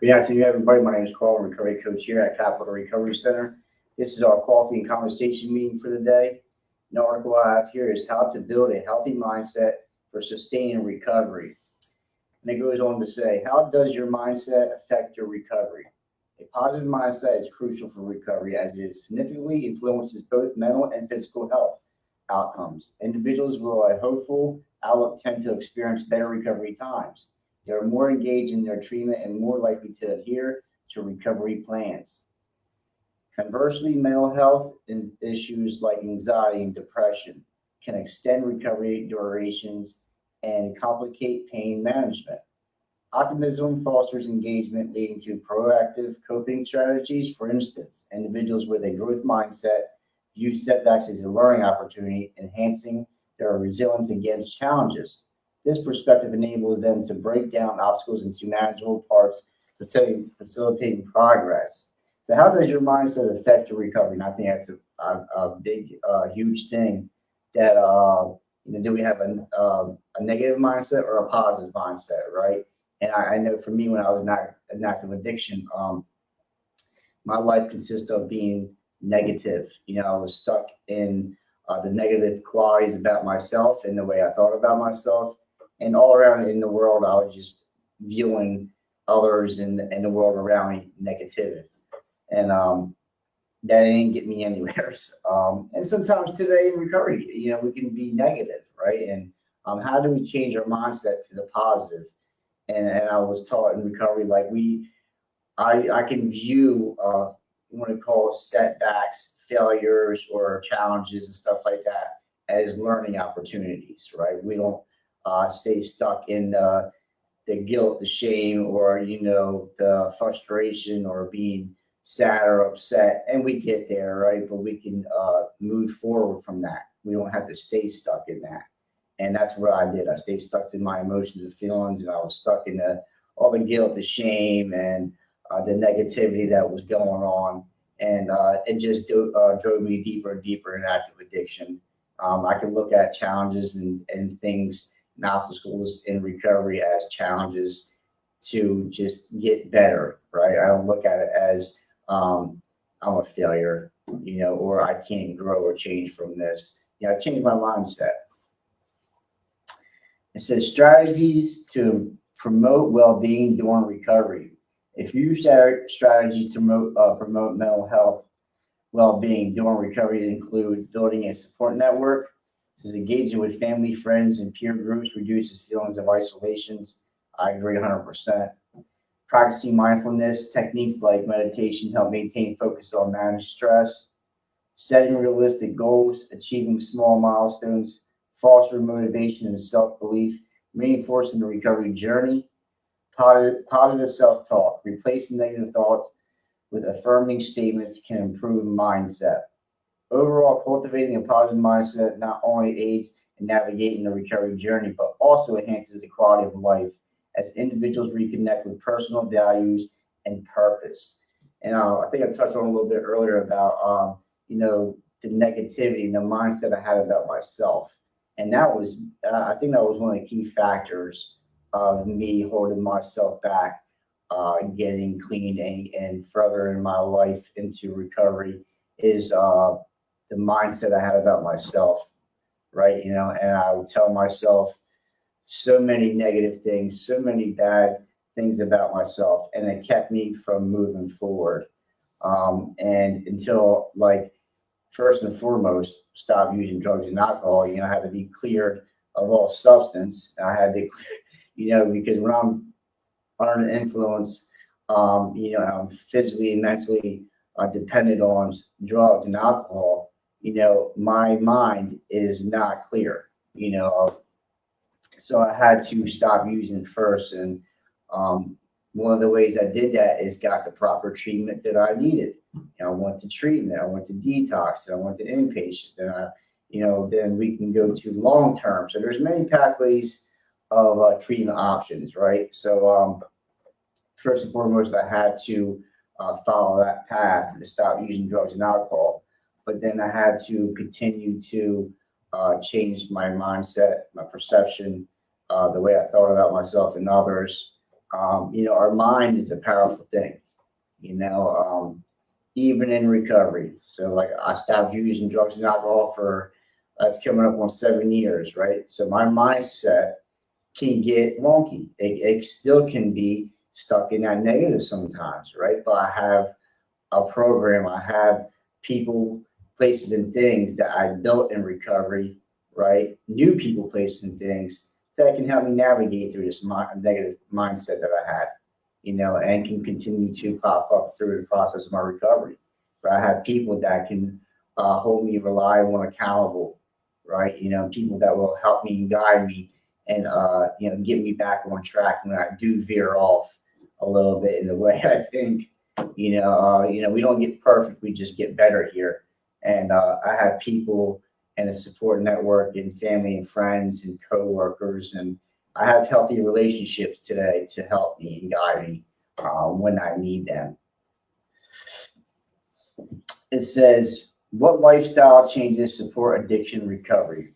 Good afternoon, everybody. My name is Carl, I'm a recovery coach here at Capital Recovery Center. This is our coffee and conversation meeting for the day. The article I have here is how to build a healthy mindset for sustaining recovery. And it goes on to say, how does your mindset affect your recovery? A positive mindset is crucial for recovery as it significantly influences both mental and physical health outcomes. Individuals with a hopeful outlook tend to experience better recovery times. They are more engaged in their treatment and more likely to adhere to recovery plans. Conversely, mental health issues like anxiety and depression can extend recovery durations and complicate pain management. Optimism fosters engagement, leading to proactive coping strategies. For instance, individuals with a growth mindset view setbacks as a learning opportunity, enhancing their resilience against challenges. This perspective enables them to break down obstacles into manageable parts, facilitating progress. So, how does your mindset affect your recovery? And I think that's a big, huge thing. That do we have a negative mindset or a positive mindset, right? And I know for me, when I was in active addiction, my life consists of being negative. I was stuck in the negative qualities about myself and the way I thought about myself. And all around in the world, I was just viewing others and the world around me negativity. And that didn't get me anywhere. And sometimes today in recovery, we can be negative, right? And how do we change our mindset to the positive? And I was taught in recovery, like I can view what we call setbacks, failures, or challenges and stuff like that as learning opportunities, right? We don't stay stuck in the guilt, the shame, or the frustration, or being sad or upset. And we get there, right? But we can move forward from that. We don't have to stay stuck in that. And that's what I did. I stayed stuck in my emotions and feelings, and I was stuck in all the guilt, the shame, and the negativity that was going on. And it just drove me deeper and deeper in active addiction. I can look at challenges and things and obstacles in recovery as challenges to just get better, right? I don't look at it as I'm a failure, or I can't grow or change from this. I changed my mindset. It says strategies to promote well-being during recovery. A few strategies to promote mental health well-being during recovery include building a support network. This is engaging with family, friends, and peer groups reduces feelings of isolations. I agree 100%. Practicing mindfulness techniques like meditation help maintain focus on managed stress. Setting realistic goals, achieving small milestones, foster motivation and self-belief, reinforcing the recovery journey. Positive self-talk, replacing negative thoughts with affirming statements can improve mindset. Overall, cultivating a positive mindset not only aids in navigating the recovery journey, but also enhances the quality of life as individuals reconnect with personal values and purpose. And I think I touched on a little bit earlier about, the negativity and the mindset I had about myself. And that was, I think that was one of the key factors of me holding myself back, getting clean and further in my life into recovery is the mindset I had about myself, right? And I would tell myself so many negative things, so many bad things about myself, and it kept me from moving forward. And until first and foremost, stop using drugs and alcohol. I had to be cleared of all substance. I had to, because when I'm under the influence, I'm physically and mentally dependent on drugs and alcohol. My mind is not clear. So I had to stop using first. And one of the ways I did that is got the proper treatment that I needed. I went to treatment, I went to detox, and I went to inpatient, and then we can go to long term. So there's many pathways of treatment options, right? So first and foremost, I had to follow that path to stop using drugs and alcohol. But then I had to continue to change my mindset, my perception, the way I thought about myself and others, Our mind is a powerful thing, you know, even in recovery. So like I stopped using drugs and alcohol for that's coming up on 7 years, right? So my mindset can get wonky. It still can be stuck in that negative sometimes, right? But I have a program, I have people, places, and things that I built in recovery, right? New people, places, and things that can help me navigate through this negative mindset that I had, and can continue to pop up through the process of my recovery. But I have people that can hold me reliable and accountable, right? People that will help me and guide me and get me back on track when I do veer off a little bit in the way I think. We don't get perfect; we just get better here. And I have people and a support network and family and friends and coworkers, and I have healthy relationships today to help me and guide me when I need them. It says, what lifestyle changes support addiction recovery?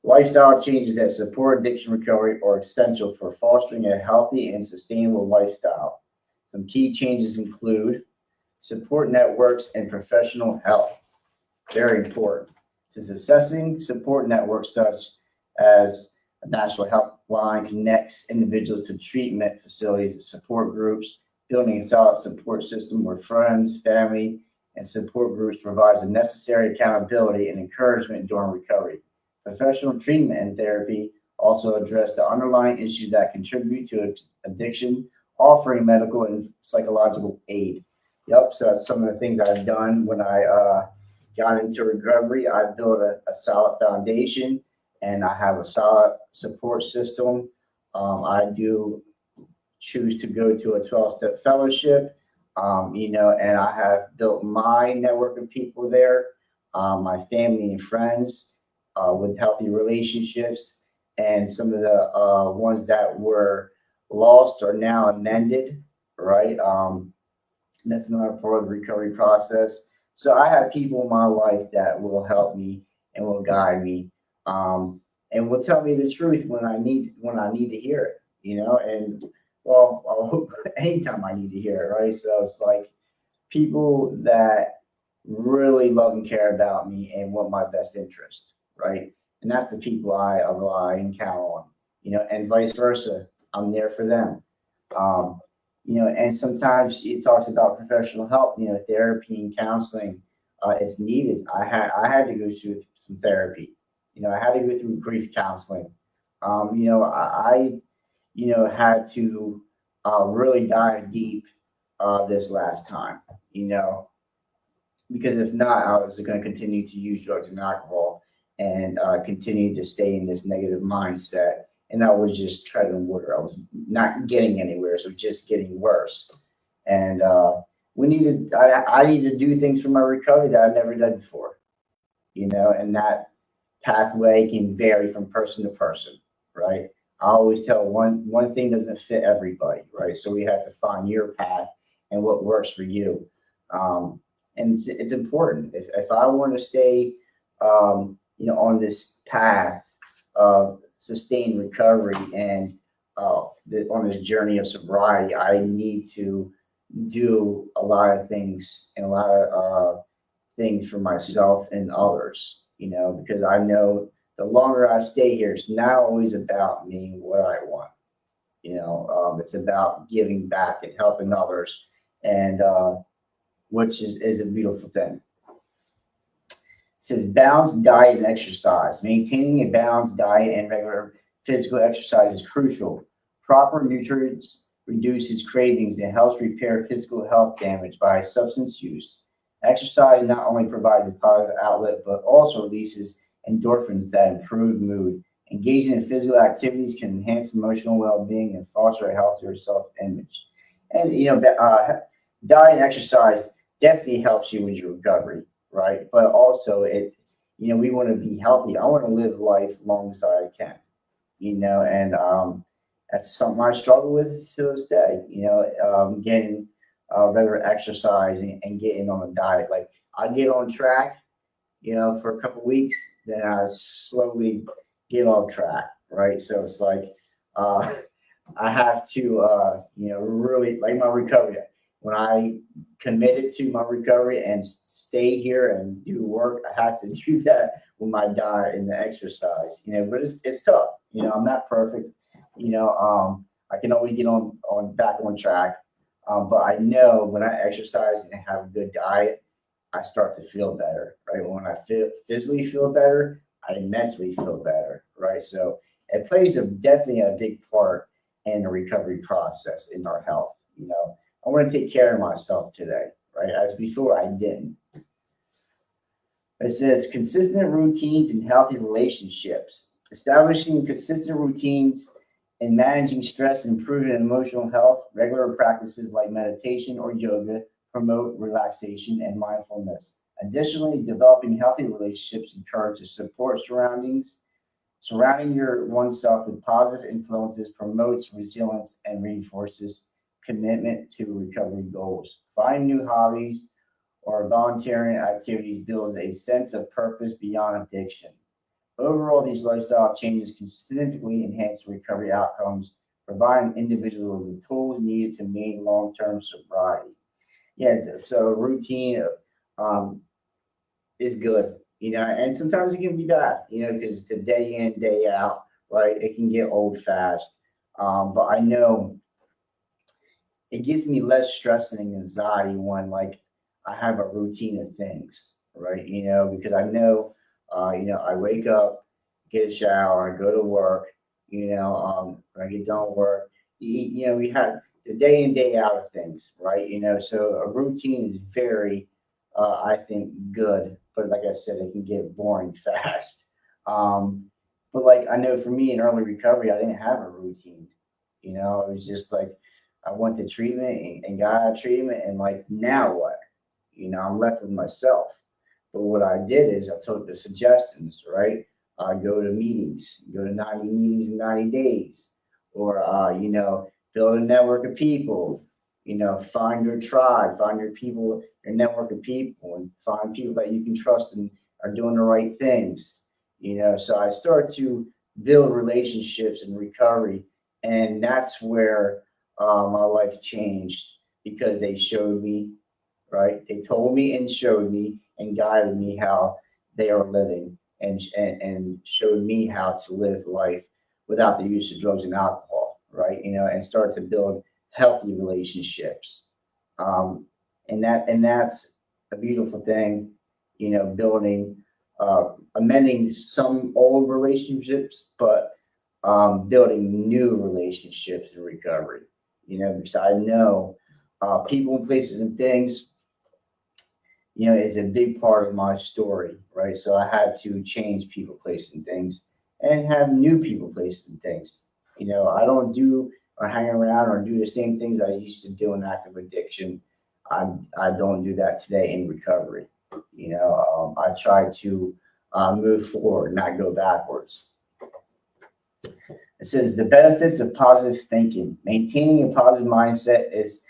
Lifestyle changes that support addiction recovery are essential for fostering a healthy and sustainable lifestyle. Some key changes include support networks and professional help. Very important. Since assessing support networks such as a national helpline connects individuals to treatment facilities and support groups, building a solid support system where friends, family, and support groups provides the necessary accountability and encouragement during recovery. Professional treatment and therapy also address the underlying issues that contribute to addiction, offering medical and psychological aid. Yep, so that's some of the things I've done when I got into recovery. I built a solid foundation and I have a solid support system. I do choose to go to a 12-step fellowship, and I have built my network of people there, my family and friends with healthy relationships. And some of the ones that were lost are now amended, right? That's another part of the recovery process. So I have people in my life that will help me and will guide me, and will tell me the truth when I need to hear it, and well, I hope anytime I need to hear it, right? So it's like people that really love and care about me and want my best interest, right? And that's the people I rely and count on, and vice versa. I'm there for them. Um, and sometimes it talks about professional help, therapy and counseling. It's needed. I had to go through some therapy. I had to go through grief counseling. I had to really dive deep this last time, you know, because if not, I was going to continue to use drugs and alcohol and continue to stay in this negative mindset. And I was just treading water. I was not getting anywhere, so just getting worse. And I need to do things for my recovery that I've never done before, and that pathway can vary from person to person, right? I always tell one thing doesn't fit everybody, right? So we have to find your path and what works for you. And it's important. If I want to stay, on this path of sustained recovery and on this journey of sobriety, I need to do a lot of things and a lot of things for myself and others, because I know the longer I stay here, it's not always about me and what I want. It's about giving back and helping others, and which is a beautiful thing. It says balanced diet and exercise. Maintaining a balanced diet and regular physical exercise is crucial. Proper nutrients reduces cravings and helps repair physical health damage by substance use. Exercise not only provides a positive outlet, but also releases endorphins that improve mood. Engaging in physical activities can enhance emotional well-being and foster a healthier self-image. And diet and exercise definitely helps you with your recovery, right? But also we want to be healthy. I want to live life long as I can, and that's something I struggle with to this day. Getting regular exercise and getting on a diet. Like I get on track, for a couple weeks, then I slowly get off track, right? So it's like uh, I have to, really like my recovery. When I committed to my recovery and stay here and do work, I have to do that with my diet and the exercise, but it's tough. I'm not perfect. I can always get on back on track. But I know when I exercise and have a good diet, I start to feel better, right? When I physically feel better, I mentally feel better, right? So it plays definitely a big part in the recovery process in our health. I want to take care of myself today, right? As before, I didn't. It says consistent routines and healthy relationships. Establishing consistent routines and managing stress and improving emotional health, regular practices like meditation or yoga promote relaxation and mindfulness. Additionally, developing healthy relationships encourages support surroundings. Surrounding oneself with positive influences promotes resilience and reinforces commitment to recovery goals. Finding new hobbies or volunteering activities builds a sense of purpose beyond addiction. Overall, these lifestyle changes can significantly enhance recovery outcomes, providing individuals with the tools needed to maintain long-term sobriety. Yeah, so routine um, is good, and sometimes it can be bad, because the day in, day out, right? It can get old fast. But I know it gives me less stress and anxiety when like I have a routine of things, right? Because I know, I wake up, get a shower, I go to work, when I get done work, we have the day in, day out of things, right? So a routine is very, I think, good, but like I said, it can get boring fast. But like I know for me in early recovery, I didn't have a routine. It was just like I went to treatment and got out of treatment, and like now what? I'm left with myself. But what I did is I took the suggestions, right? I go to meetings, go to 90 meetings in 90 days, or build a network of people. Find your tribe, find your people, your network of people, and find people that you can trust and are doing the right things. So I start to build relationships in recovery, and that's where my life changed because they showed me, right? They told me and showed me and guided me how they are living and showed me how to live life without the use of drugs and alcohol, right? And start to build healthy relationships. Um, and that's a beautiful thing, building, amending some old relationships, but building new relationships in recovery. Because I know people, places, and things, is a big part of my story, right? So I had to change people, places, and things, and have new people, places, and things. I don't do or hang around or do the same things I used to do in active addiction. I don't do that today in recovery. I try to move forward, not go backwards. It says the benefits of positive thinking. Maintaining a positive mindset is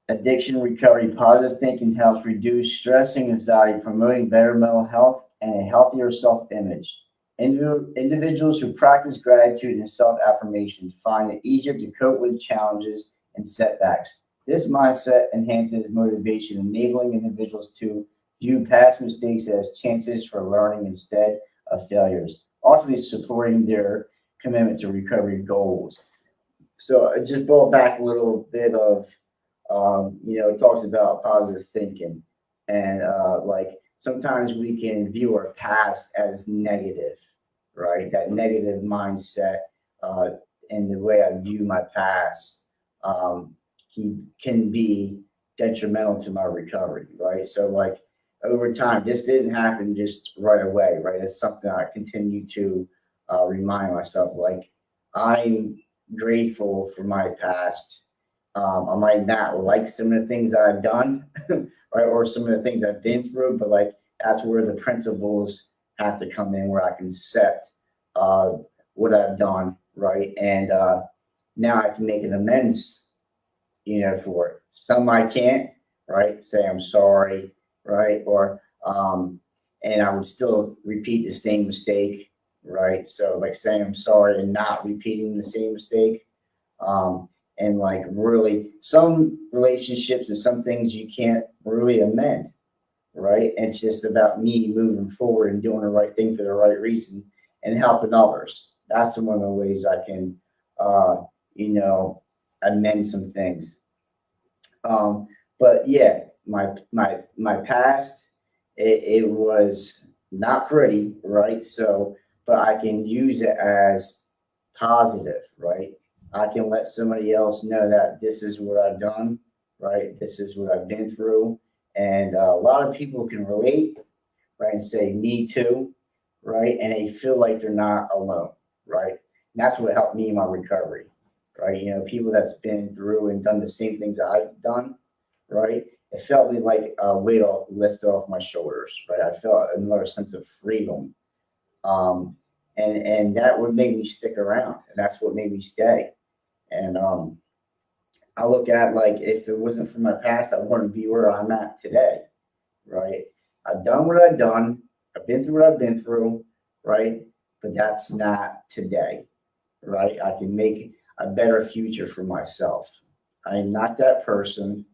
addiction recovery. Positive thinking helps reduce stress and anxiety, promoting better mental health and a healthier self-image. Individuals who practice gratitude and self-affirmation find it easier to cope with challenges and setbacks. This mindset enhances motivation, enabling individuals to view past mistakes as chances for learning instead of failures, ultimately supporting their commitment to recovery goals. So I just brought back a little bit of, it talks about positive thinking, and like sometimes we can view our past as negative, right? That negative mindset, uh, and the way I view my past, can be detrimental to my recovery, right? So like over time, this didn't happen just right away, right? It's something I continue to remind myself, like I'm grateful for my past. I might not like some of the things that I've done, right, or some of the things I've been through, but like that's where the principles have to come in, where I can accept uh, what I've done, right, and now I can make an amends, for it. Some I can't, right, say I'm sorry, right, or and I would still repeat the same mistake, right? So like saying I'm sorry and not repeating the same mistake. And like really some relationships and some things you can't really amend, right? And it's just about me moving forward and doing the right thing for the right reason and helping others. That's one of the ways I can, uh, you know, amend some things. But yeah, my past, it was not pretty, right? So, but I can use it as positive, right? I can let somebody else know that this is what I've done, right? This is what I've been through, and a lot of people can relate, right, and say me too, right, and they feel like they're not alone, right? And that's what helped me in my recovery, right? You know, people that's been through and done the same things I've done, right? It felt me like a weight off, lift off my shoulders, right? I felt another sense of freedom, um, and that would make me stick around, and that's what made me stay. And I look at like if it wasn't for my past, I wouldn't be where I'm at today, right? I've done what I've done. I've been through what I've been through, right? But that's not today, right? I can make a better future for myself. I am not that person,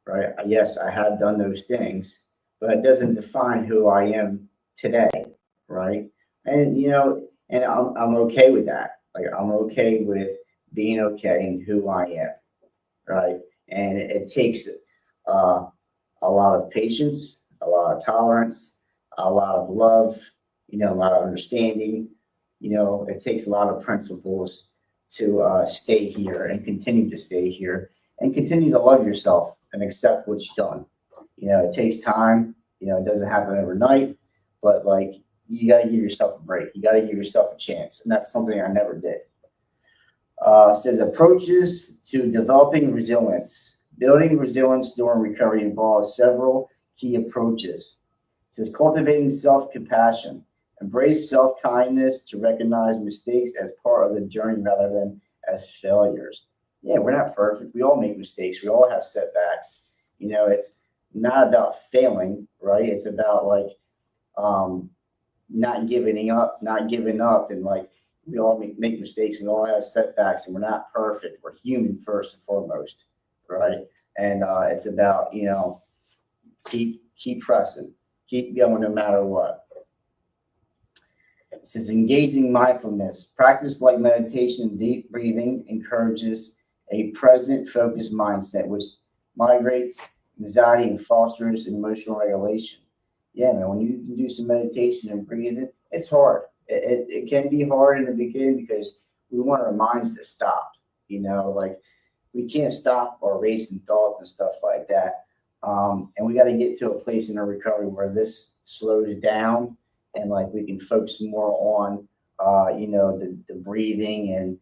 right? Yes, I have done those things, but it doesn't define who I am today, right? And and I'm okay with that. Like I'm okay with being okay and who I am, right? And it takes uh, a lot of patience, a lot of tolerance, a lot of love, a lot of understanding. It takes a lot of principles to stay here and continue to stay here and continue to love yourself and accept what you've done. It takes time. It doesn't happen overnight, but like you got to give yourself a break. You got to give yourself a chance, and that's something I never did. Says approaches to developing resilience. Building resilience during recovery involves several key approaches. It says cultivating self-compassion. Embrace self-kindness to recognize mistakes as part of the journey rather than as failures. Yeah, we're not perfect. We all make mistakes. We all have setbacks. It's not about failing, right? It's about like um, not giving up, and like we all make mistakes, we all have setbacks, and we're not perfect. We're human first and foremost, right? And it's about keep pressing, keep going no matter what. It says engaging mindfulness. Practice like meditation, deep breathing encourages a present, focused mindset, which migrates anxiety and fosters emotional regulation. Yeah, man, when you can do some meditation and breathing, it's hard. It can be hard in the beginning because we want our minds to stop, like we can't stop our racing thoughts and stuff like that. And we got to get to a place in our recovery where this slows down and like we can focus more on, the breathing and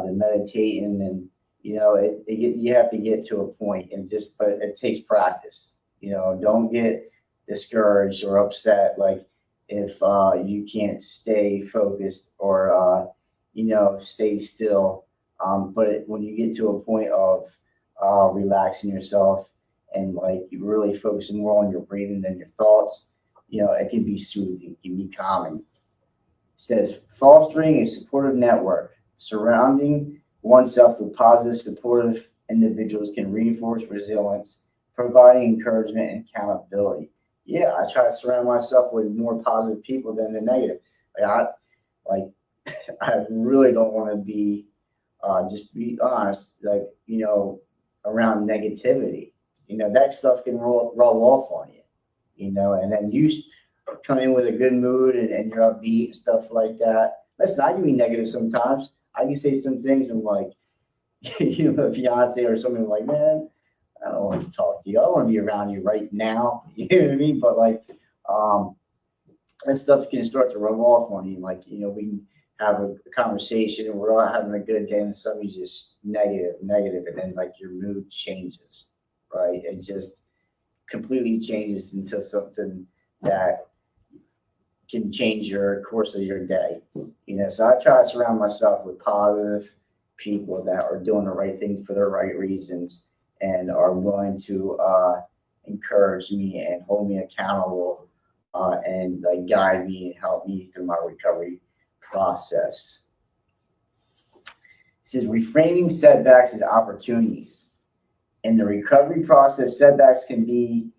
the meditating and, you have to get to a point and but it takes practice, don't get discouraged or upset. Like if you can't stay focused or, stay still. But when you get to a point of relaxing yourself and like you really focusing more on your breathing than your thoughts, it can be soothing, it can be calming. It says fostering a supportive network, surrounding oneself with positive, supportive individuals can reinforce resilience, providing encouragement and accountability. Yeah, I try to surround myself with more positive people than the negative. Like I really don't want to be, just to be honest, like, around negativity. That stuff can roll off on you, and then you come in with a good mood and you're upbeat and stuff like that. Listen, I can be negative sometimes. I can say some things and like, a fiance or something like, man, I don't want to talk to you. I don't want to be around you right now. You know what I mean? But like, that stuff can start to rub off on you. Like, we can have a conversation and we're all having a good day and somebody's just negative, and then like your mood changes, right? It just completely changes into something that can change your course of your day. So I try to surround myself with positive people that are doing the right thing for the right reasons and are willing to encourage me and hold me accountable and like guide me and help me through my recovery process. It says reframing setbacks as opportunities. In the recovery process, setbacks can be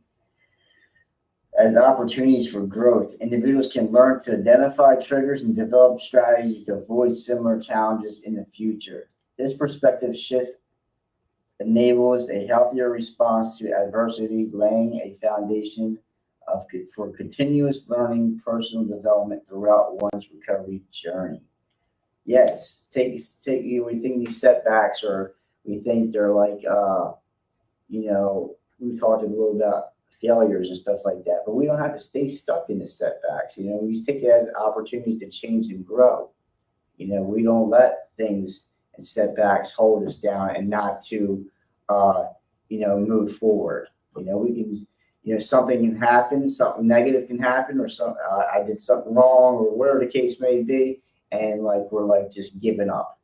as opportunities for growth. Individuals can learn to identify triggers and develop strategies to avoid similar challenges in the future. This perspective shift enables a healthier response to adversity, laying a foundation for continuous learning, personal development throughout one's recovery journey. Yes, we think these setbacks, or we think they're like, we talked a little about failures and stuff like that, but we don't have to stay stuck in the setbacks. We take it as opportunities to change and grow. We don't let things and setbacks hold us down and not to, move forward. We can, something can happen, something negative can happen, or I did something wrong, or whatever the case may be, and we're just giving up.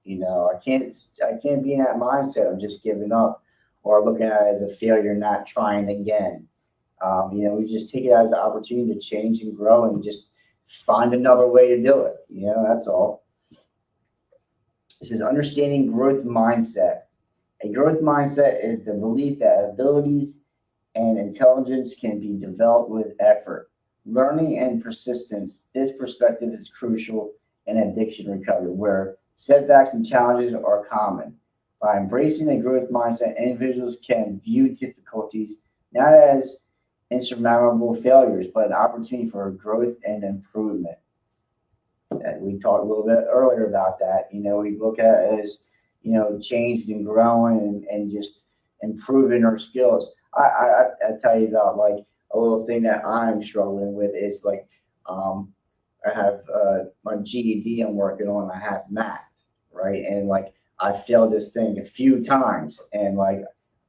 I can't be in that mindset of just giving up or looking at it as a failure, not trying again. We just take it as an opportunity to change and grow and just find another way to do it. That's all. This is understanding growth mindset. A growth mindset is the belief that abilities and intelligence can be developed with effort, learning, and persistence. This perspective is crucial in addiction recovery, where setbacks and challenges are common. By embracing a growth mindset, individuals can view difficulties not as insurmountable failures, but an opportunity for growth and improvement. And we talked a little bit earlier about that. We look at it as, changing and growing and just improving our skills. I tell you about a little thing that I'm struggling with is I have my GED I'm working on. I have math, right? And I failed this thing a few times, and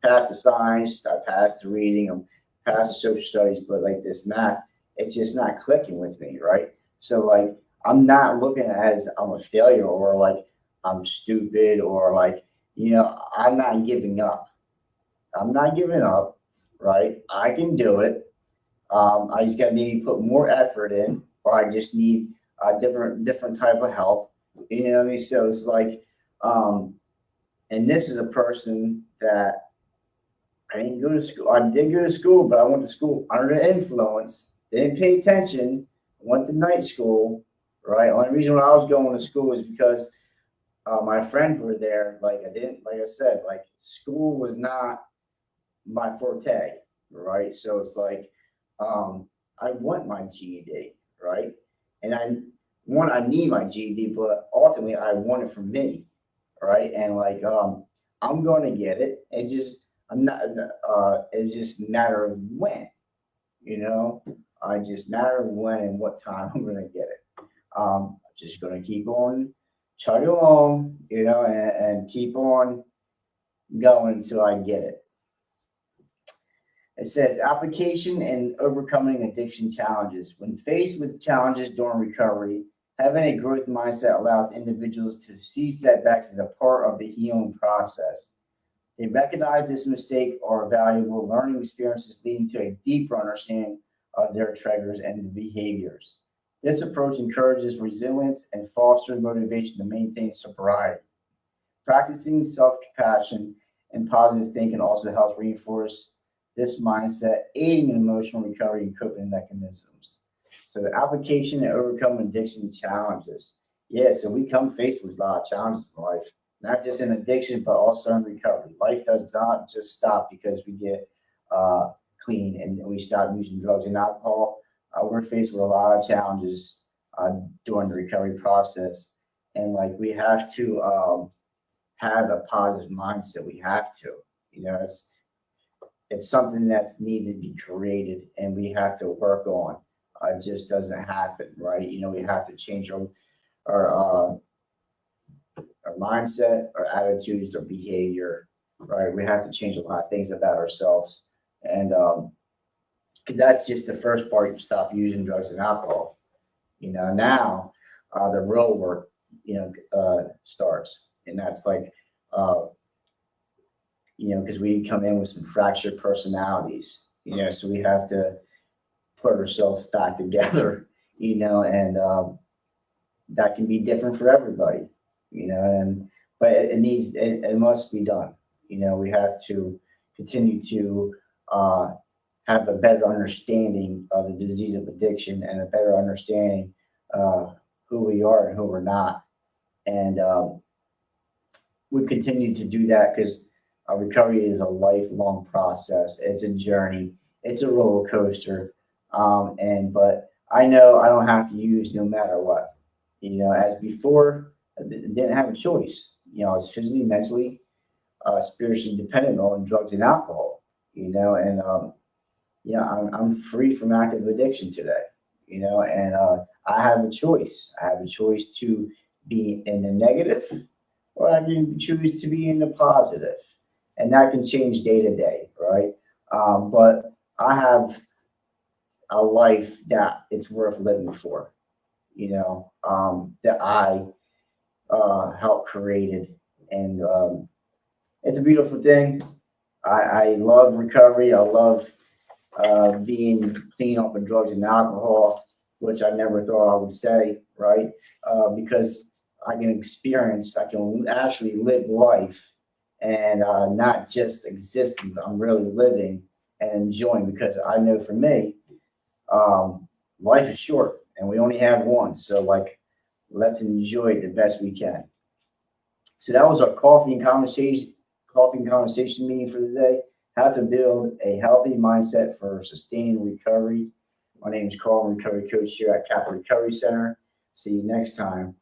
passed the science, I passed the reading, I'm past the social studies, but this math, it's just not clicking with me, right? So I'm not looking at it as I'm a failure or I'm stupid or I'm not giving up. I'm not giving up, right? I can do it. I just gotta maybe put more effort in, or I just need a different type of help. You know what I mean? So it's and this is a person that I didn't go to school. I did go to school, but I went to school under the influence. Didn't pay attention. Went to night school, right? Only reason why I was going to school is because my friends were there. I said, school was not my forte, right? So it's I want my GED, right? And I need my GED, but ultimately I want it for me, right? And I'm going to get it. I'm not. It's just a matter of when, I just matter of when and what time I'm going to get it. I'm just going to keep on chugging along, and keep on going until I get it. It says application and overcoming addiction challenges. When faced with challenges during recovery, having a growth mindset allows individuals to see setbacks as a part of the healing process. They recognize this mistake are valuable learning experiences leading to a deeper understanding of their triggers and behaviors. This approach encourages resilience and fosters motivation to maintain sobriety. Practicing self-compassion and positive thinking also helps reinforce this mindset, aiding in emotional recovery and coping mechanisms. So the application and overcoming addiction challenges. Yeah, so we come faced with a lot of challenges in life, not just in addiction, but also in recovery. Life does not just stop because we get clean and we stop using drugs and alcohol. We're faced with a lot of challenges during the recovery process. And we have to have a positive mindset. We have to, it's something that's needed to be created and we have to work on. It just doesn't happen, right? We have to change our mindset, our attitudes, our behavior, right? We have to change a lot of things about ourselves. And that's just the first part. You stop using drugs and alcohol. Now the real work, starts. And that's because we come in with some fractured personalities, so we have to put ourselves back together, and that can be different for everybody, but it must be done. We have to continue to have a better understanding of the disease of addiction and a better understanding who we are and who we're not. And we continue to do that because recovery is a lifelong process. It's a journey. It's a roller coaster. But I know I don't have to use no matter what. As before, I didn't have a choice. I was physically, mentally, spiritually dependent on drugs and alcohol. And I'm free from active addiction today. And I have a choice. I have a choice to be in the negative, or I can choose to be in the positive, and that can change day to day, right? But I have a life that it's worth living for, that I helped created, and it's a beautiful thing. I love recovery. I love being clean off of drugs and alcohol, which I never thought I would say, right? Because I can actually live life and not just existing, but I'm really living and enjoying, because I know for me, life is short and we only have one. So, like, let's enjoy it the best we can. So that was our coffee and conversation meeting for the day. How to build a healthy mindset for sustained recovery. My name is Carl, I'm a recovery coach here at Capital Recovery Center. See you next time.